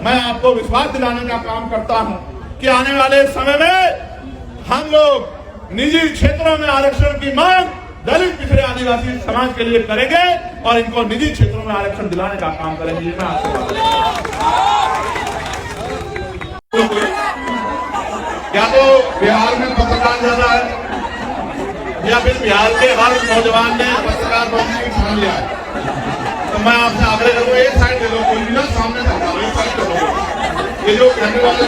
मैं आपको विश्वास दिलाने का काम करता हूं कि आने वाले समय में हम लोग निजी क्षेत्रों में आरक्षण की मांग दलित पिछड़े आदिवासी समाज के लिए करेंगे और इनको निजी क्षेत्रों में आरक्षण दिलाने का काम करेंगे। मैं आपसे क्या तो बिहार में पत्रकार ज्यादा है या फिर बिहार के हर नौजवान ने पत्रकार बनने की ठान लिया है, तो मैं आपसे आग्रह करूंगा एक साइड दे लो, कोई भी ना सामने से एक साइड दे लो। ये जो कहने वाले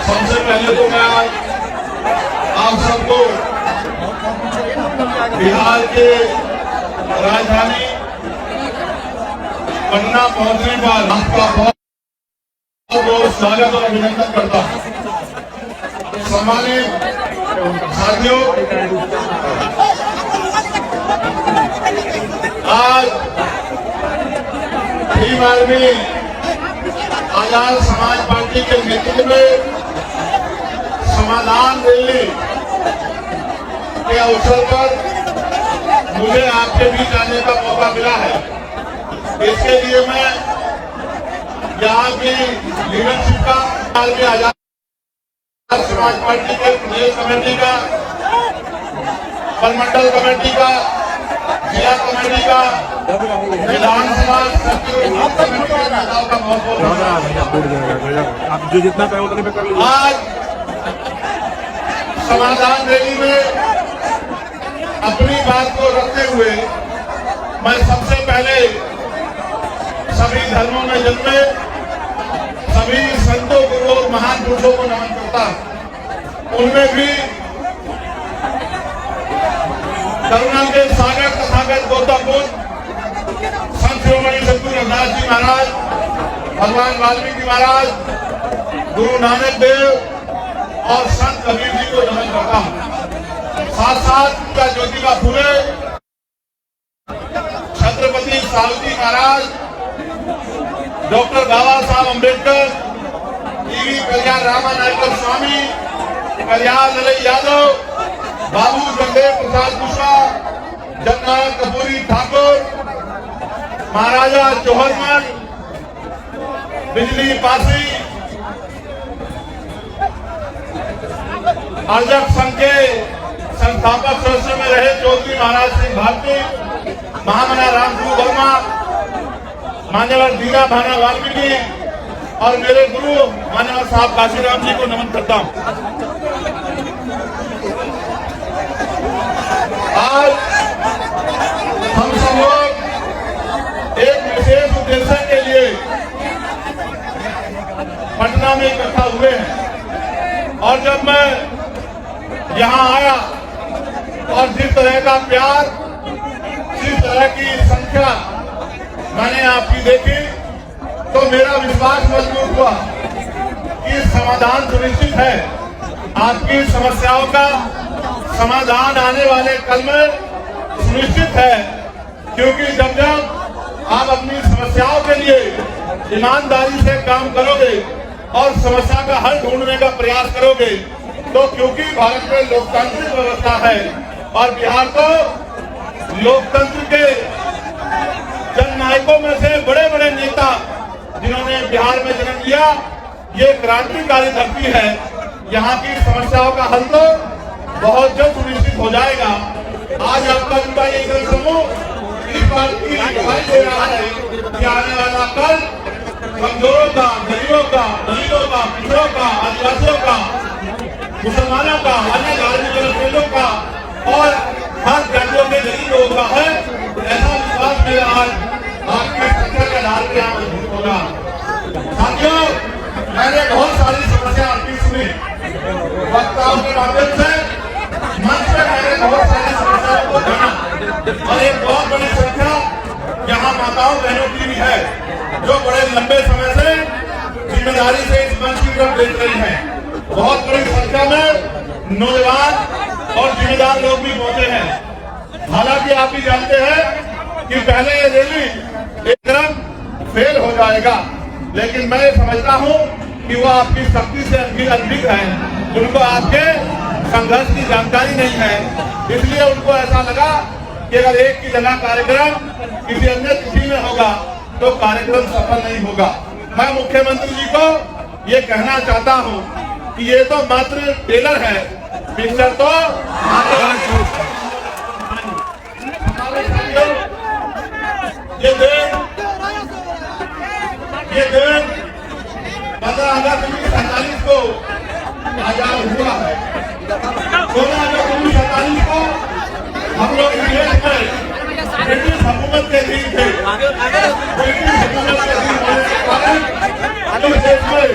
सबसे पहले तो मैं आप सबको बिहार के राजधानी पटना पहुंचने पर आपका बहुत स्वागत और अभिनंदन करता हूं। सम्मानित साथियों, आज भीम आर्मी आजाद समाज पार्टी के नेतृत्व में समाधान रैली के अवसर पर मुझे आपके बीच आने का मौका मिला है। इसके लिए मैं यहाँ की लीडरशिप का, आजाद समाज पार्टी के प्रदेश कमेटी का, मंडल कमेटी का, जिला कमेटी का, विधानसभा का आप जो जितना कहे उतने पे कर लीजिए। आज समाधान रैली में अपनी बात को रखते हुए मैं सबसे पहले सभी धर्मों में जन्मे सभी संतों गुरुओं और महान पुरुषों को नमन करता हूं। उनमें भी करुणा के सागर तथागत गौतम बुद्ध, संत शिरोमणि सद्गुरु रविदास जी महाराज, भगवान वाल्मीकि महाराज, गुरु नानक देव और संत कबीर जी को नमन करता हूं। साथ साथ का ज्योतिबा फुले, छत्रपति साहूजी महाराज, डॉक्टर बाबा साहब अम्बेडकर, टीवी कल्याण रामानायकर स्वामी, कल्याण ललई यादव, बाबू जगदेव प्रसाद कुशवाहा, जननायक कपूरी ठाकुर, महाराजा जौहरमल, बिजली पासी, अर्जक संघ के संस्थापक सदस्य में रहे चौधरी महाराज सिंह भारती, महामना रामगुरु वर्मा, मान्यवर दीना भाना वाल्मीकि और मेरे गुरु मान्यवर साहब काशीराम जी को नमन करता हूं। आज हम सब लोग एक विशेष उद्देश्य के लिए पटना में इकट्ठा हुए हैं और जब मैं यहाँ आया और जिस तरह का प्यार, जिस तरह की संख्या मैंने आपकी देखी तो मेरा विश्वास मजबूत हुआ कि समाधान सुनिश्चित है। आपकी समस्याओं का समाधान आने वाले कल में सुनिश्चित है, क्योंकि जब जब आप अपनी समस्याओं के लिए ईमानदारी से काम करोगे और समस्या का हल ढूंढने का प्रयास करोगे तो क्योंकि भारत में लोकतांत्रिक व्यवस्था है और बिहार को लोकतंत्र के जननायकों में से बड़े बड़े नेता जिन्होंने बिहार में जन्म लिया, ये क्रांतिकारी धरती है। यहाँ की समस्याओं का हल तो बहुत जल्द सुनिश्चित हो जाएगा। आज आपका युवा ये समूह इस बात की दिखाई दे रहा है कि आने वाला कल का, गरीबों का, दलितों का, पिछड़ों का, आदिवासियों का, मुसलमानों का, अन्य धार्मिक लोगों का और हर जातियों के गरीब लोगों का है। ऐसा विश्वास मेरा आज आपकी संख्या के आधार पर यहाँ मजबूत होगा। साथियों, मैंने बहुत सारी समस्या आपकी सुनी, वक्ताओं के माध्यम से मंच पे मैंने बहुत सारी समस्याओं को जाना और एक बहुत बड़ी संख्या यहाँ माताओं बहनों की भी है जो बड़े लंबे समय से जिम्मेदारी से इस मंच की तरफ देख रही हैं। बहुत बड़ी संख्या में नौजवान और जिम्मेदार लोग भी पहुंचे हैं। हालांकि आप भी जानते हैं कि पहले ये रैली एकदम फेल हो जाएगा, लेकिन मैं समझता हूं कि वो आपकी शक्ति से अनभिज्ञ है, उनको आपके संघर्ष की जानकारी नहीं है, इसलिए उनको ऐसा लगा कि अगर एक की जगह कार्यक्रम किसी अन्य तिथि में होगा तो कार्यक्रम सफल नहीं होगा। मैं मुख्यमंत्री जी को ये कहना चाहता हूं कि ये तो मात्र टेलर है, पिक्चर तो ये दिन 15 अगस्त 1947 को आजाद हुआ है। 16 अगस्त 1947 को हम लोग देश में ब्रिटिश हुकूमत के अधीन थे। ब्रिटिश हुकूमत के अधीन होने के कारण इस देश में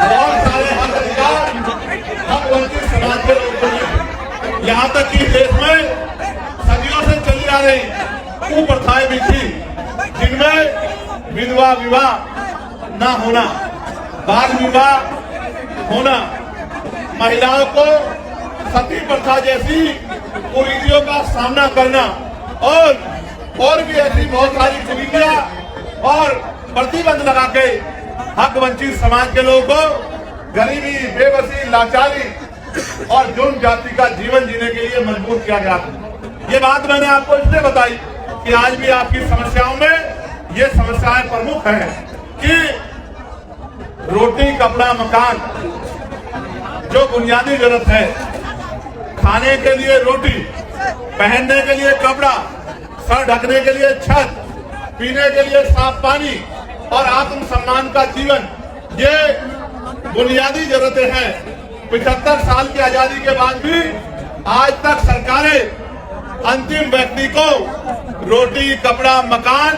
बहुत सारे हक अधिकार हक वंचित समाज के लोगों को मिले। यहाँ तक कि देश में सदियों से चली आ रही कुप्रथाएं भी थी, जिनमें विधवा विवाह न होना, बाल विवाह होना, महिलाओं को सती प्रथा जैसी कुरीतियों का सामना करना और भी ऐसी बहुत सारी कुरीतियां और प्रतिबंध लगा के हक वंचित समाज के लोगों को गरीबी, बेबसी, लाचारी और जुर्म जाति का जीवन जीने के लिए मजबूर किया गया था। ये बात मैंने आपको इसलिए बताई कि आज भी आपकी समस्याओं में ये समस्याएं प्रमुख हैं कि रोटी, कपड़ा, मकान जो बुनियादी जरूरत है, खाने के लिए रोटी, पहनने के लिए कपड़ा, सर ढकने के लिए छत, पीने के लिए साफ पानी और आत्मसम्मान का जीवन, ये बुनियादी जरूरतें हैं। 75 साल की आजादी के बाद भी आज तक सरकारें अंतिम व्यक्ति को रोटी, कपड़ा, मकान,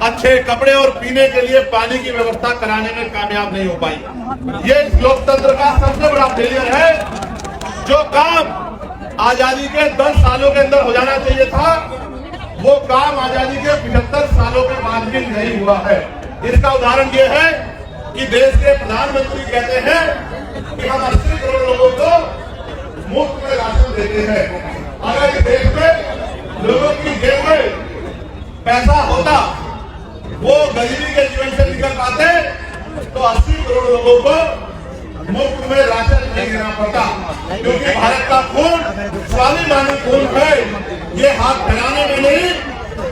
अच्छे कपड़े और पीने के लिए पानी की व्यवस्था कराने में कामयाब नहीं हो पाई। ये इस लोकतंत्र का सबसे बड़ा फेलियर है। जो काम आजादी के 10 सालों के अंदर हो जाना चाहिए था, वो काम आजादी के 75 सालों के बाद भी नहीं हुआ है। इसका उदाहरण ये है कि देश के प्रधानमंत्री कहते हैं कि हम 80 करोड़ लोगों को मुफ्त में राशन देते हैं। अगर इस देश में लोगों की जेब में पैसा होता, वो गरीबी के जीवन से निकल पाते, तो 80 करोड़ लोगों को मुफ्त में राशन नहीं देना पड़ता। क्योंकि भारत का खून स्वाभिमानी खून है, ये हाथ फैलाने में नहीं,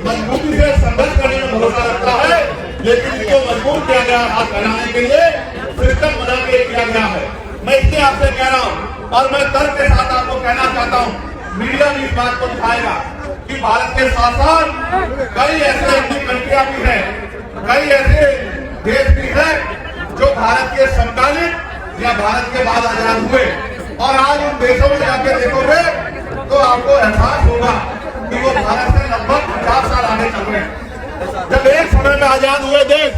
मजबूती से संघर्ष करने में भरोसा रखता है, लेकिन इसको मजबूर किया गया हाथ फैलाने के लिए सिस्टम बना के किया गया है। मैं इसलिए आपसे कह रहा हूँ और मैं तर्क के साथ आपको कहना चाहता हूँ, मीडिया भी इस बात को दिखाएगा कि भारत के साथ साथ कई ऐसे कंट्रियां भी हैं, कई ऐसे देश भी हैं जो भारत के समकालीन या भारत के बाद आजाद हुए, और आज उन देशों में जाके देखोगे तो आपको एहसास होगा कि वो भारत से लगभग 50 साल आगे चल रहे हैं। जब एक समय में आजाद हुए देश,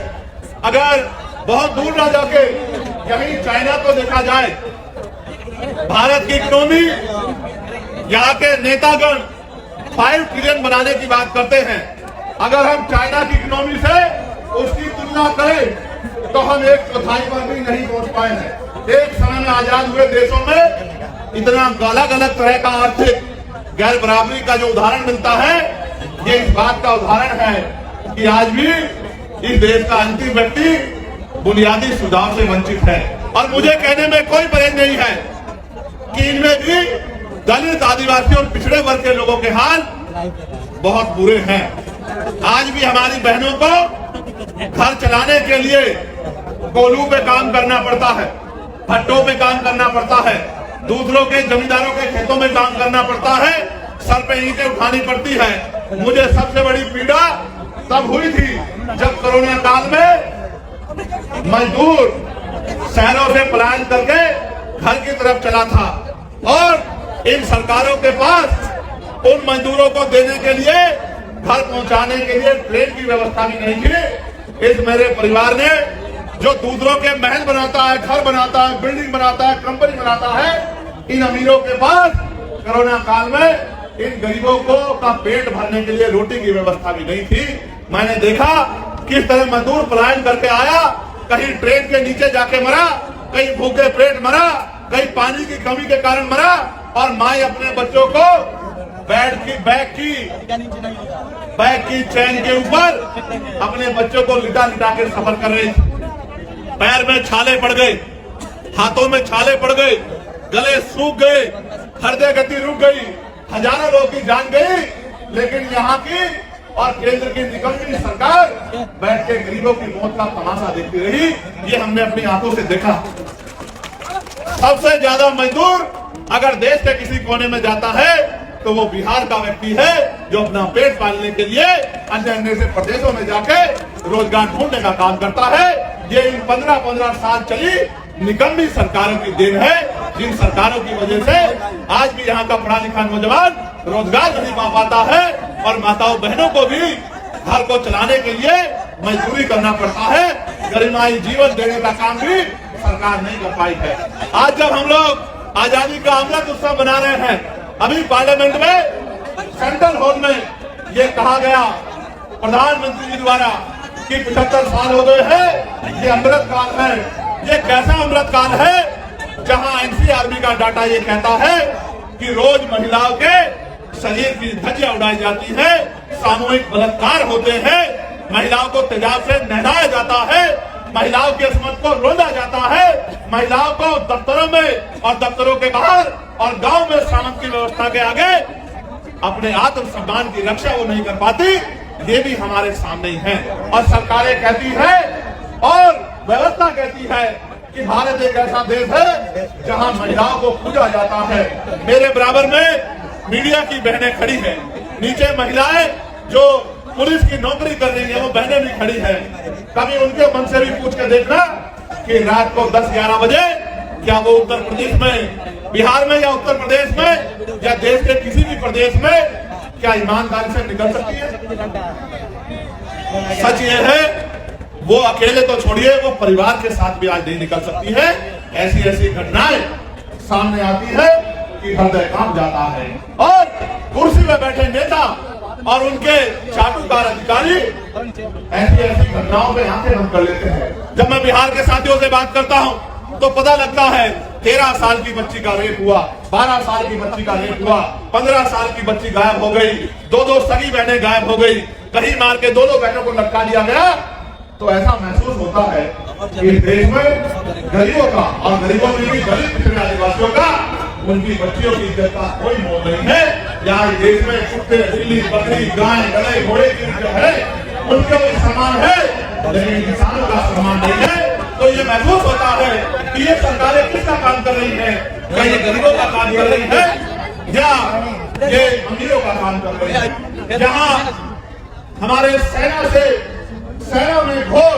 अगर बहुत दूर ना जाके यहीं चाइना को देखा जाए, भारत की इकोनॉमी, यहाँ के नेतागण 5 ट्रिलियन बनाने की बात करते हैं। अगर हम चाइना की इकोनॉमी से उसकी तुलना करें तो हम 1/4 पर भी नहीं पहुंच पाए हैं। एक समय में आजाद हुए देशों में इतना अलग अलग तरह का आर्थिक गैर बराबरी का जो उदाहरण मिलता है, ये इस बात का उदाहरण है कि आज भी इस देश का अंतिम व्यक्ति बुनियादी सुधार से वंचित है। और मुझे कहने में कोई परहेज नहीं है कि इनमें भी दलित, आदिवासी और पिछड़े वर्ग के लोगों के हाल बहुत बुरे हैं। आज भी हमारी बहनों को घर चलाने के लिए कोल्हू पे काम करना पड़ता है, भट्टों पे काम करना पड़ता है, दूसरों के जमींदारों के खेतों में काम करना पड़ता है, सर पे ईंटें उठानी पड़ती है। मुझे सबसे बड़ी पीड़ा तब हुई थी जब कोरोना काल में मजदूर शहरों से पलायन करके घर की तरफ चला था और इन सरकारों के पास उन मजदूरों को देने के लिए, घर पहुंचाने के लिए ट्रेन की व्यवस्था भी नहीं थी। इस मेरे परिवार ने जो दूसरों के महल बनाता है, घर बनाता है, बिल्डिंग बनाता है, कंपनी बनाता है, इन अमीरों के पास कोरोना काल में इन गरीबों को का पेट भरने के लिए रोटी की व्यवस्था भी नहीं थी। मैंने देखा किस तरह मजदूर पलायन करके आया, कहीं ट्रेन के नीचे जाके मरा, कहीं भूखे पेट मरा, कहीं पानी की कमी के कारण मरा, और माए अपने बच्चों को बैग की चैन के ऊपर अपने बच्चों को लिटा लिटा के सफर कर रही थी। पैर में छाले पड़ गए, हाथों में छाले पड़ गए, गले सूख गए, हृदय गति रुक गई, हजारों लोगों की जान गई। लेकिन यहाँ की और केंद्र की निकम्मी सरकार बैठ के गरीबों की मौत का तमाशा देखती रही। ये हमने अपनी आंखों से देखा। सबसे ज्यादा मजदूर अगर देश के किसी कोने में जाता है तो वो बिहार का व्यक्ति है, जो अपना पेट पालने के लिए अन्य अन्य से प्रदेशों में जाके रोजगार ढूंढने का काम करता है। ये इन 15-15 साल चली निकम्मी सरकारों की देन है, जिन सरकारों की वजह से आज भी यहाँ का पढ़ा लिखा नौजवान रोजगार नहीं पा पाता है, और माताओं बहनों को भी घर को चलाने के लिए मजदूरी करना पड़ता है। गरिमाई जीवन देने का काम भी सरकार नहीं कर पाई है। आज जब हम लोग आजादी का अमृत उत्सव मना रहे हैं, अभी पार्लियामेंट में सेंट्रल हॉल में ये कहा गया प्रधानमंत्री जी द्वारा कि 75 साल हो गए हैं, ये अमृत काल है। ये कैसा अमृत काल है जहां एनसीआरबी का डाटा ये कहता है कि रोज महिलाओं के शरीर की धज्जियां उड़ाई जाती है, सामूहिक बलात्कार होते हैं, महिलाओं को तेजाब से नहलाया जाता है, महिलाओं की अस्मत को रोला जाता है, महिलाओं को दफ्तरों में और दफ्तरों के बाहर और गांव में सामंत की व्यवस्था के आगे अपने आत्मसम्मान की रक्षा वो नहीं कर पाती। ये भी हमारे सामने ही है। और सरकारें कहती है और व्यवस्था कहती है कि भारत एक ऐसा देश है जहां महिलाओं को पूजा जाता है। मेरे बराबर में मीडिया की बहनें खड़ी हैं, नीचे महिलाएं जो पुलिस की नौकरी कर रही है वो बहनें भी खड़ी हैं। कभी उनके मन से भी पूछ के देखना कि रात को 10-11 बजे क्या वो उत्तर प्रदेश में, बिहार में या उत्तर प्रदेश में या देश के किसी भी प्रदेश में क्या ईमानदारी से निकल सकती है? सच ये है वो अकेले तो छोड़िए, वो परिवार के साथ भी आज नहीं निकल सकती है। ऐसी ऐसी घटनाएं सामने आती है कि हृदय कांप जाता है। और कुर्सी में बैठे नेता और उनके चाटुकार अधिकारी ऐसी ऐसी घटनाओं में आंखें बंद कर लेते हैं। जब मैं बिहार के साथियों से बात करता हूं तो पता लगता है 13 साल की बच्ची का रेप हुआ, 12 साल की बच्ची का रेप हुआ, 15 साल की बच्ची गायब हो गई, 2 सगी बहनें गायब हो गई, कहीं मार के 2 बहनों को लटका दिया गया। तो ऐसा महसूस होता है कि देश में गरीबों का और गरीबों में भी दलित पिछड़े आदिवासियों का, उनकी बच्चियों की इज्जत का कोई मोल नहीं है। यहाँ देश में कुत्ते, बिल्ली, बकरी, गाय, गधे, घोड़े की जो है उनका भी सम्मान है, लेकिन किसानों का सम्मान नहीं है। तो ये महसूस होता है कि ये सरकारें किसका काम कर रही है? क्या ये गरीबों का काम कर रही है या ये अमीरों का काम कर रही है? जहाँ हमारे सेना में घोर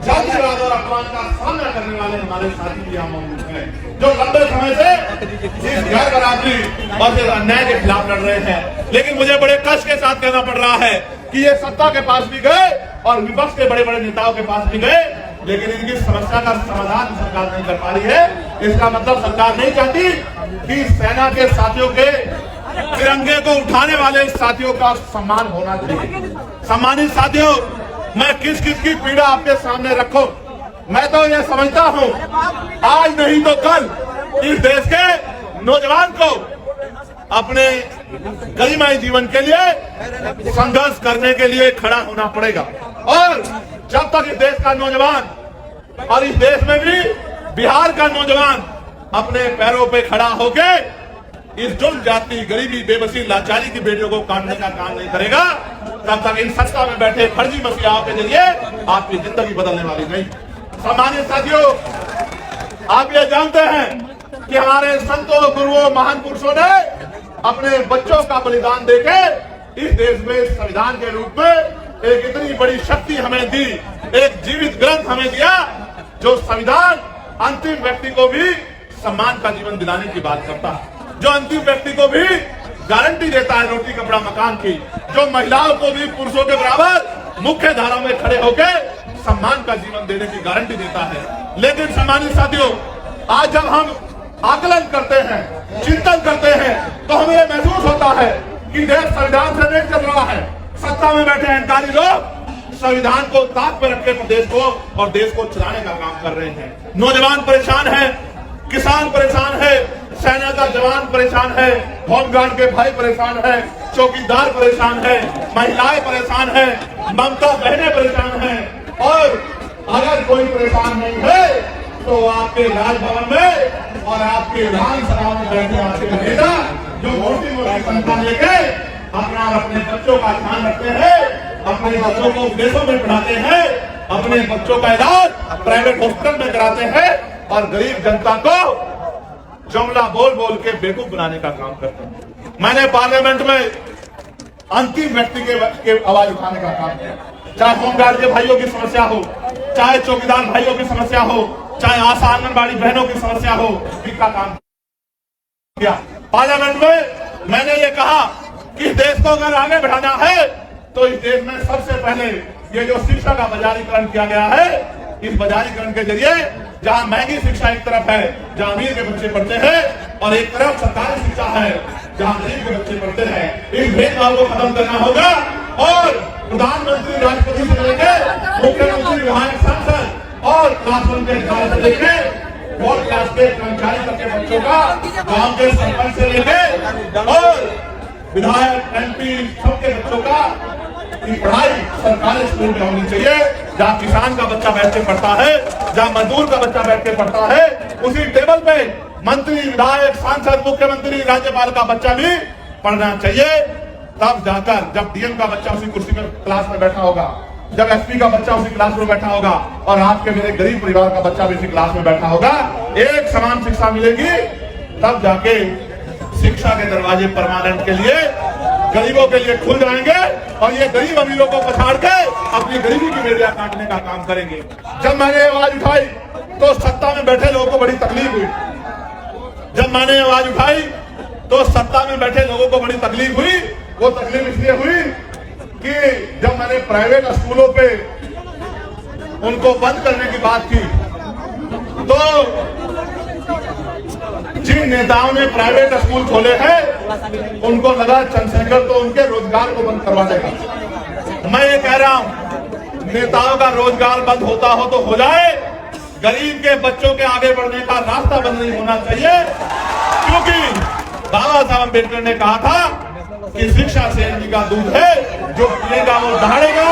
जातिवाद और अपमान का सामना करने वाले हमारे साथी यहाँ मौजूद हैं, जो लंबे समय से इस गैर बराबरी और इस अन्याय के खिलाफ लड़ रहे हैं। लेकिन मुझे बड़े कष्ट के साथ कहना पड़ रहा है कि ये सत्ता के पास भी गए और विपक्ष के बड़े बड़े नेताओं के पास भी गए, लेकिन इनकी समस्या का समाधान सरकार नहीं कर पा रही है। इसका मतलब सरकार नहीं चाहती कि सेना के साथियों के तिरंगे को उठाने वाले साथियों का सम्मान होना चाहिए। सम्मानित साथियों, मैं किस किस की पीड़ा आपके सामने रखूं? मैं तो ये समझता हूं आज नहीं तो कल इस देश के नौजवान को अपने गरिमाई जीवन के लिए संघर्ष करने के लिए खड़ा होना पड़ेगा। और जब तक इस देश का नौजवान और इस देश में भी बिहार का नौजवान अपने पैरों पे खड़ा होके इस जुल्म, जाति, गरीबी, बेबसी, लाचारी की बेटियों को काटने का काम नहीं करेगा, तब तक इन सत्ता में बैठे फर्जी मसीहाओं के जरिए आपकी जिंदगी बदलने वाली नहीं। सम्मानित साथियों, आप ये जानते हैं कि हमारे संतों, गुरुओं, महान पुरुषों ने अपने बच्चों का बलिदान देके इस देश में संविधान के रूप में एक इतनी बड़ी शक्ति हमें दी, एक जीवित ग्रंथ हमें दिया जो संविधान अंतिम व्यक्ति को भी सम्मान का जीवन दिलाने की बात करता है, जो अंतिम व्यक्ति को भी गारंटी देता है रोटी कपड़ा मकान की, जो महिलाओं को भी पुरुषों के बराबर मुख्य धारा में खड़े होकर सम्मान का जीवन देने की गारंटी देता है। लेकिन सम्मानित साथियों, आज जब हम आकलन करते हैं, चिंतन करते हैं, तो हमें यह महसूस होता है कि देश संविधान से नहीं चल रहा है। सत्ता में बैठे अहंकारी लोग संविधान को ताक पर रख के प्रदेश को और देश को चलाने का काम कर रहे हैं। नौजवान परेशान है, किसान परेशान है, सेना का जवान परेशान है, होमगार्ड के भाई परेशान है, चौकीदार परेशान है, महिलाएं परेशान है, ममता बहनें परेशान है। और अगर कोई परेशान नहीं है तो आपके राजभवन में और आपके विधानसभा में बैठे आपके नेता जो मोटी मोटी संख्या लेके अपने बच्चों का ध्यान रखते हैं, अपने बच्चों को विदेशों में पढ़ाते हैं, अपने बच्चों का इलाज प्राइवेट हॉस्पिटल में कराते हैं और गरीब जनता को जुमला बोल बोल के बेवकूफ बनाने का काम करते हैं। मैंने पार्लियामेंट में अंतिम व्यक्ति के आवाज उठाने का काम किया, चाहे होमगार्ड के भाइयों की समस्या हो, चाहे चौकीदार भाइयों की समस्या हो, चाहे आशा आंगनबाड़ी बहनों की समस्या हो, इसका काम किया। पार्लियामेंट में मैंने ये कहा कि देश को अगर आगे बढ़ाना है तो इस देश में सबसे पहले ये जो शिक्षा का बाजारीकरण किया गया है, इस बाजारीकरण के जरिए जहां महंगी शिक्षा एक तरफ है, जहां अमीर के बच्चे पढ़ते हैं, और एक तरफ सरकारी शिक्षा है जहां गरीब के बच्चे पढ़ते हैं, इस भेदभाव को खत्म करना होगा। और प्रधानमंत्री राष्ट्रपति से लेकर मुख्यमंत्री विधायक सांसद और क्लास वन के अधिकारी से लेकर बोर्ड क्लास के कर्मचारी तक के बच्चों का, गांव के सरपंच से लेकर और विधायक एमपी सबके बच्चों का की पढ़ाई सरकारी स्कूल में होनी चाहिए, जहाँ किसान का बच्चा बैठ के पढ़ता है, जहाँ मजदूर का बच्चा बैठ के पढ़ता है, उसी टेबल पे मंत्री, विधायक, सांसद, मुख्यमंत्री, राज्यपाल का बच्चा भी पढ़ना चाहिए। तब जाकर जब डीएम का बच्चा उसी कुर्सी में क्लास में बैठा होगा, जब एसपी का बच्चा उसी क्लास में बैठा होगा और आपके मेरे गरीब परिवार का बच्चा भी उसी क्लास में बैठा होगा, एक समान शिक्षा मिलेगी, तब जाके शिक्षा के दरवाजे परमानेंट के लिए गरीबों के लिए खुल जाएंगे और ये गरीब अमीरों को पछाड़ के अपनी गरीबी की बेड़ियां काटने का काम करेंगे। जब मैंने आवाज उठाई तो सत्ता में बैठे लोगों को बड़ी तकलीफ हुई। जब मैंने आवाज उठाई तो सत्ता में बैठे लोगों को बड़ी तकलीफ हुई। वो तकलीफ इसलिए हुई कि जब मैंने प्राइवेट स्कूलों पे उनको बंद करने की बात की तो जिन नेताओं ने प्राइवेट स्कूल खोले हैं उनको लगा चंद्रशेखर तो उनके रोजगार को बंद करवा देगा। मैं ये कह रहा हूं, नेताओं का रोजगार बंद होता हो तो हो जाए, गरीब के बच्चों के आगे बढ़ने का रास्ता बंद नहीं होना चाहिए, क्योंकि बाबा साहब अम्बेडकर ने कहा था कि शिक्षा शेर जी का दूध है, जो पिएगा वो दहाड़ेगा।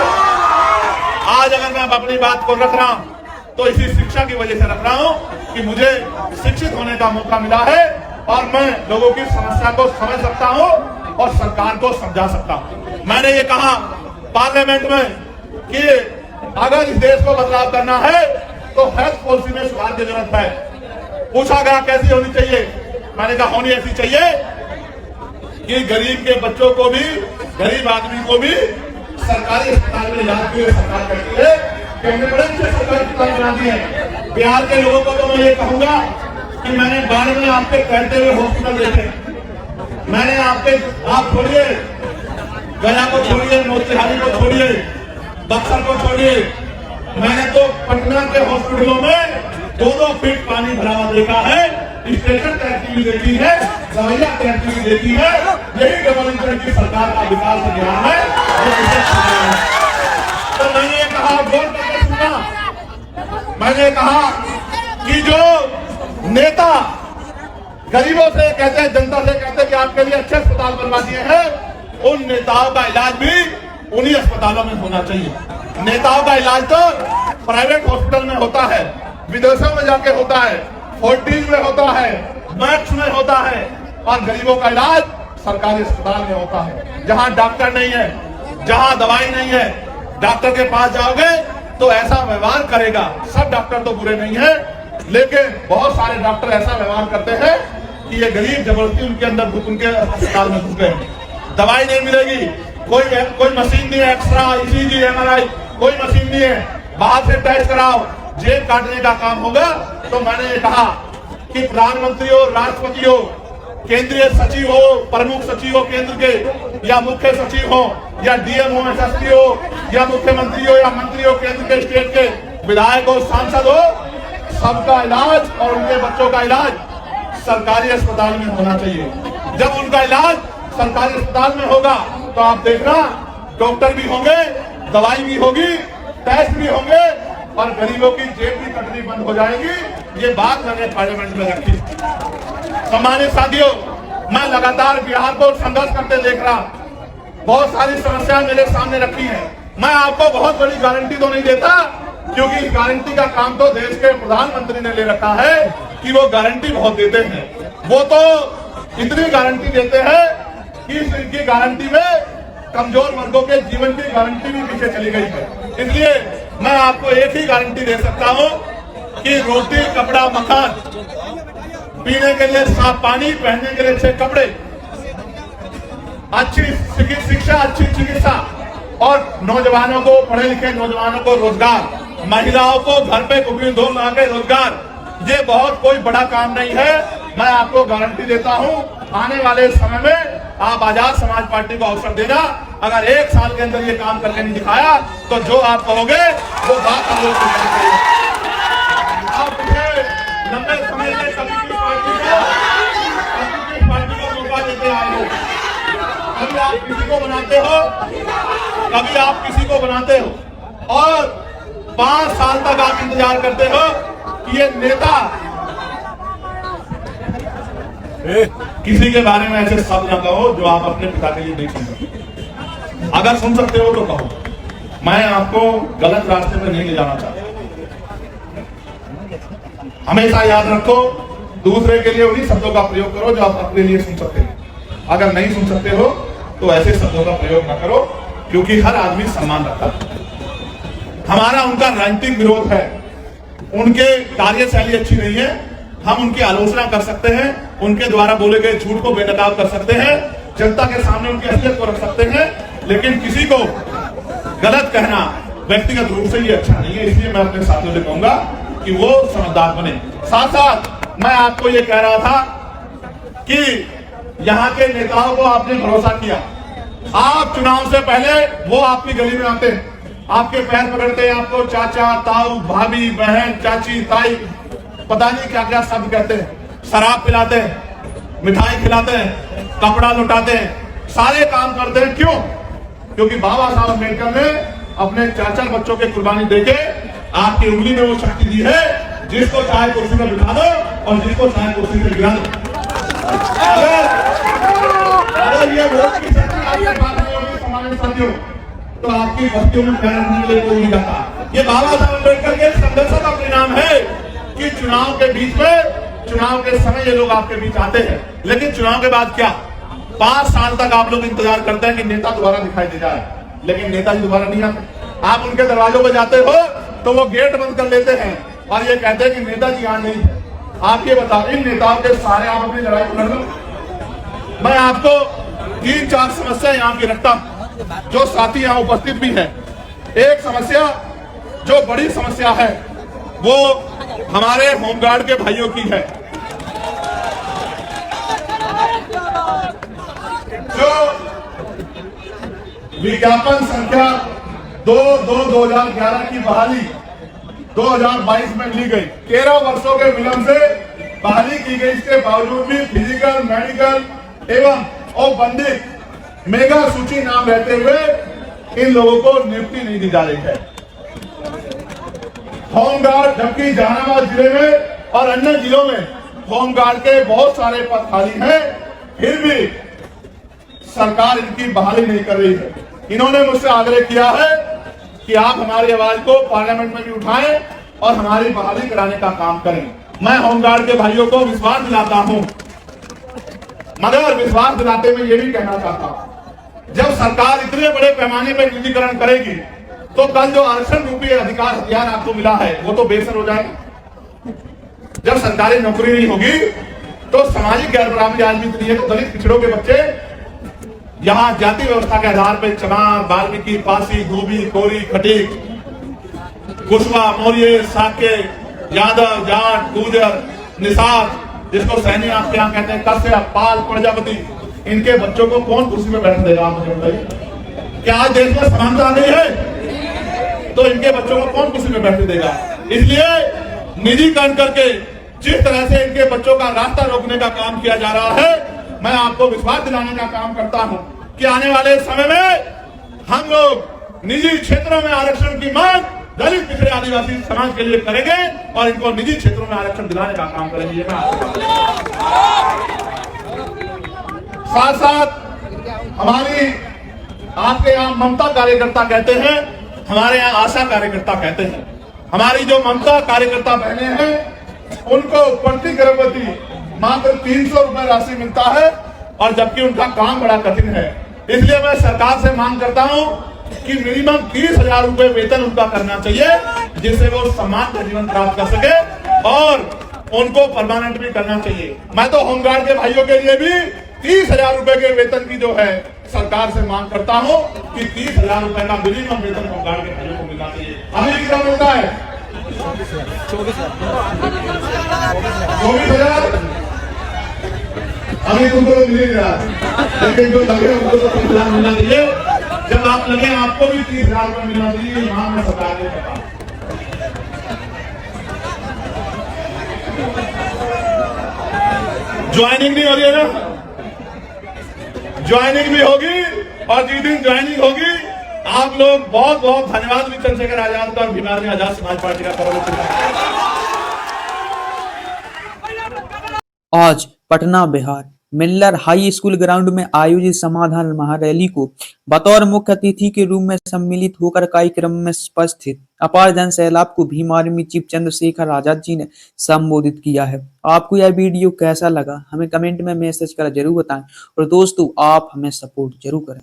आज अगर मैं अपनी बात को रख रहा हूं तो इसी शिक्षा की वजह से रख रहा हूं कि मुझे शिक्षित होने का मौका मिला है और मैं लोगों की समस्या को समझ सकता हूं और सरकार को समझा सकता हूं। मैंने ये कहा पार्लियामेंट में कि अगर इस देश को बदलाव करना है तो हेल्थ पॉलिसी में सुधार की जरूरत है। पूछा गया कैसी होनी चाहिए, मैंने कहा होनी ऐसी चाहिए कि गरीब के बच्चों को भी, गरीब आदमी को भी सरकारी अस्पताल में इलाज के लिए सरकार करती है। सरकारी अस्पताल बना दी है। बिहार के लोगों को तो मैं ये कहूंगा कि मैंने बाढ़ में आपके कहते हुए हॉस्पिटल देखे, मैंने आप छोड़िए गया को छोड़िए, मोतिहारी को छोड़िए, बक्सर को छोड़िए, मैंने तो पटना के हॉस्पिटलों में 2-2 फीट पानी भरा हुआ देखा है। स्टेशन टैक्सी भी देखी है, दवाइयां टैक्सी भी देखी है। यही डबल इंजन की सरकार का विकास अभियान है। तो मैंने ये कहा, जोर करके सुना, मैंने कहा कि जो नेता गरीबों से कहते हैं, जनता से कहते हैं कि आपके लिए अच्छे अस्पताल बनवा दिए हैं, उन नेताओं का इलाज भी उन्हीं अस्पतालों में होना चाहिए। नेताओं का इलाज तो प्राइवेट हॉस्पिटल में होता है, विदेशों में जाके होता है, फोर्टीज में होता है, मैक्स में होता है, और गरीबों का इलाज सरकारी अस्पताल में होता है, जहां डॉक्टर नहीं है, जहां दवाई नहीं है। डॉक्टर के पास जाओगे तो ऐसा व्यवहार करेगा। सब डॉक्टर तो बुरे नहीं है, लेकिन बहुत सारे डॉक्टर ऐसा व्यवहार करते हैं कि ये गरीब जबरदस्ती उनके अंदर उनके अस्पताल में घुस गए। दवाई नहीं मिलेगी, कोई मशीन नहीं है, एक्सरा, ईसीजी, एमआरआई, कोई मशीन नहीं है, बाहर से टैक्स कराओ, जेब काटने का काम होगा। तो मैंने ये कहा कि प्रधानमंत्री हो, राष्ट्रपति हो, केंद्रीय सचिव हो, प्रमुख सचिव हो केंद्र के, या मुख्य सचिव हो, या डीएम हो, एसएसपी हो, या मुख्यमंत्री हो, या मंत्री हो केंद्र के, स्टेट के, विधायक हो, सांसद हो, सबका इलाज और उनके बच्चों का इलाज सरकारी अस्पताल में होना चाहिए। जब उनका इलाज सरकारी अस्पताल में होगा तो आप देखना डॉक्टर भी होंगे, दवाई भी होगी, टेस्ट भी होंगे और गरीबों की जेब भी कटनी बंद हो जाएगी। ये बात मैंने पार्लियामेंट में रखी। सम्मानित साथियों, मैं लगातार बिहार को संघर्ष करते देख रहा, बहुत सारी समस्याएं मेरे सामने रखी हैं। मैं आपको बहुत बड़ी गारंटी तो नहीं देता, क्योंकि इस गारंटी का काम तो देश के प्रधानमंत्री ने ले रखा है कि वो गारंटी बहुत देते हैं। वो तो इतनी गारंटी देते हैं कि इनकी गारंटी में कमजोर वर्गों के जीवन की गारंटी भी पीछे चली गई है। इसलिए मैं आपको एक ही गारंटी दे सकता हूं कि रोटी, कपड़ा, मकान, पीने के लिए साफ पानी, पहनने के लिए अच्छे कपड़े, अच्छी शिक्षा, अच्छी चिकित्सा और नौजवानों को, पढ़े लिखे नौजवानों को रोजगार, महिलाओं को घर पे कुकिंग धो ला के रोजगार, ये बहुत कोई बड़ा काम नहीं है। मैं आपको गारंटी देता हूं, आने वाले समय में आप आजाद समाज पार्टी को अवसर देना। अगर 1 साल के अंदर ये काम करके नहीं दिखाया तो जो आप कहोगे वो बात हम लोग आप लंबे समय में कभी की पार्टी को मौका देते आए हो। कभी आप किसी को बनाते हो, कभी आप किसी को बनाते हो और 5 साल तक आप इंतजार करते हो कि ये नेता किसी के बारे में ऐसे शब्द न कहो जो आप अपने पिता के लिए नहीं सुन सकते। अगर सुन सकते हो तो कहो, मैं आपको गलत रास्ते पर नहीं ले जाना चाहता। हमेशा याद रखो, दूसरे के लिए उन्हीं शब्दों का प्रयोग करो जो आप अपने लिए सुन सकते हो। अगर नहीं सुन सकते हो तो ऐसे शब्दों का प्रयोग न करो, क्योंकि हर आदमी सम्मान रखता है। हमारा उनका राजनीतिक विरोध है, उनके कार्यशैली अच्छी नहीं है, हम उनकी आलोचना कर सकते हैं, उनके द्वारा बोले गए झूठ को बेनकाब कर सकते हैं, जनता के सामने उनकी असलियत को रख सकते हैं, लेकिन किसी को गलत कहना व्यक्तिगत रूप से ये अच्छा नहीं है। इसलिए मैं अपने साथियों से कहूंगा कि वो समझदार बने। साथ साथ मैं आपको ये कह रहा था कि यहाँ के नेताओं को आपने भरोसा किया, आप चुनाव से पहले वो आपकी गली में आते हैं, आपके पैर पकड़ते हैं, आपको चाचा, ताऊ, भाभी, बहन, चाची, ताई, पता नहीं क्या क्या शब्द कहते हैं, शराब पिलाते हैं, मिठाई खिलाते हैं, कपड़ा लुटाते हैं, सारे काम करते हैं। क्यों? क्योंकि बाबा साहब अम्बेडकर ने अपने 4 बच्चों की कुर्बानी देके आपकी उंगली में वो शक्ति दी है, जिसको चाहे कुर्सी में बिठा दो और जिसको चाहे कुर्सी से गिरा दो। अगर ये वोट की शक्ति आपके पास नहीं होगी समाज साथियों, तो आपकी बस्तियों में पैर रखने के लिए कोई नहीं जाता। ये बाबा साहब अम्बेडकर के संघर्ष का परिणाम है कि चुनाव के बीच में, चुनाव के समय ये लोग आपके बीच आते हैं, लेकिन चुनाव के बाद क्या, 5 साल तक आप लोग इंतजार करते हैं कि नेता दोबारा दिखाई दे जाए, लेकिन नेताजी दोबारा नहीं आते। आप उनके दरवाजों पर जाते हो तो वो गेट बंद कर लेते हैं और ये कहते हैं कि नेताजी यहाँ नहीं। आप ये बताओ, इन नेताओं के सारे आप अपनी लड़ाई को लड़ लो। मैं आपको 3-4 समस्या यहाँ की रखता हूं, जो साथी यहाँ उपस्थित भी है। एक समस्या जो बड़ी समस्या है वो हमारे होमगार्ड के भाइयों की है, जो विज्ञापन संख्या 2/2/2011 की बहाली 2022 में ली गई। 13 वर्षों के विलंब से बहाली की गई, इसके बावजूद भी फिजिकल, मेडिकल एवं औपबंधिक मेगा सूची नाम रहते हुए इन लोगों को नियुक्ति नहीं दी जा रही है। होमगार्ड, जबकि जहानाबाद जिले में और अन्य जिलों में होमगार्ड के बहुत सारे पद खाली हैं, फिर भी सरकार इनकी बहाली नहीं कर रही है। इन्होंने मुझसे आग्रह किया है कि आप हमारी आवाज को पार्लियामेंट में भी उठाएं और हमारी बहाली कराने का काम करें। मैं होमगार्ड के भाइयों को विश्वास दिलाता हूं, मगर विश्वास दिलाते में ये भी कहना चाहता हूं, जब सरकार इतने बड़े पैमाने पर निजीकरण करेगी तो कल जो आरक्षण रूपी अधिकार हथियार आपको मिला है वो तो बेसर हो जाएगा। जब सरकारी नौकरी नहीं होगी तो सामाजिक गैर बराबरी आज भी इतनी है, तो दलित पिछड़ों के बच्चे यहाँ जाति व्यवस्था के आधार पर चमार, वाल्मीकि, पासी, धोबी, कोरी, खटीक, कुशवाहा, मौर्य, साक्य, यादव, जाट, गुर्जर, निषाद, जिसको सैनी आपके यहाँ कहते हैं, कश्यप, पाल, प्रजापति, इनके बच्चों को कौन कुर्सी में बैठ देगा? आप मुझे बताइए। क्या आज देश में समानता नहीं है? तो इनके बच्चों को कौन कुर्सी में बैठ देगा? इसलिए निजीकरण करके जिस तरह से इनके बच्चों का रास्ता रोकने का काम किया जा रहा है, मैं आपको विश्वास दिलाने का काम करता हूं कि आने वाले समय में हम लोग निजी क्षेत्रों में आरक्षण की मांग दलित, पिछड़े, आदिवासी समाज के लिए करेंगे और इनको निजी क्षेत्रों में आरक्षण दिलाने का काम करेंगे। ये मैं साथ साथ हमारी, आपके यहाँ ममता कार्यकर्ता कहते हैं, हमारे यहाँ आशा कार्यकर्ता कहते हैं। हमारी जो ममता कार्यकर्ता बहने हैं उनको प्रति गर्भवती मात्र 300 रुपए राशि मिलता है, और जबकि उनका काम बड़ा कठिन है। इसलिए मैं सरकार से मांग करता हूं कि मिनिमम 30,000 रुपए वेतन उनका करना चाहिए, जिससे वो सम्मान का जीवन प्राप्त कर सके, और उनको परमानेंट भी करना चाहिए। मैं तो होमगार्ड के भाइयों के लिए भी 30,000 रुपए के वेतन की जो है सरकार से मांग करता हूं कि 30,000 रुपए का मिनिमम वेतन होमगार्ड के भाइयों को मिलना चाहिए। हमें कितना मिलता है? 24,000। अभी तुमको तो मिल ही रहा है, लेकिन जो लगे उनको तो 30,000 मिलना चाहिए। जब आप लगे आपको भी 30,000 रुपए मिलना चाहिए। यहाँ में सरकार ने कहा ज्वाइनिंग नहीं हो रही है ना, ज्वाइनिंग भी होगी, और जिस दिन ज्वाइनिंग होगी आप लोग बहुत बहुत धन्यवाद भी चंद्रशेखर आजाद का और भीमार्मी आजाद समाज पार्टी का करोगे। आज Patna Bihar Miller high school ground में आयोजित समाधान महारैली को बतौर मुख्य अतिथि के रूप में सम्मिलित होकर कार्यक्रम में उपस्थित अपार जन सैलाब को भीमार्मी चीफ चंद्रशेखर आजाद जी ने संबोधित किया है। आपको यह वीडियो कैसा लगा हमें कमेंट में मैसेज कर जरूर बताएं, और दोस्तों आप हमें सपोर्ट जरूर करें।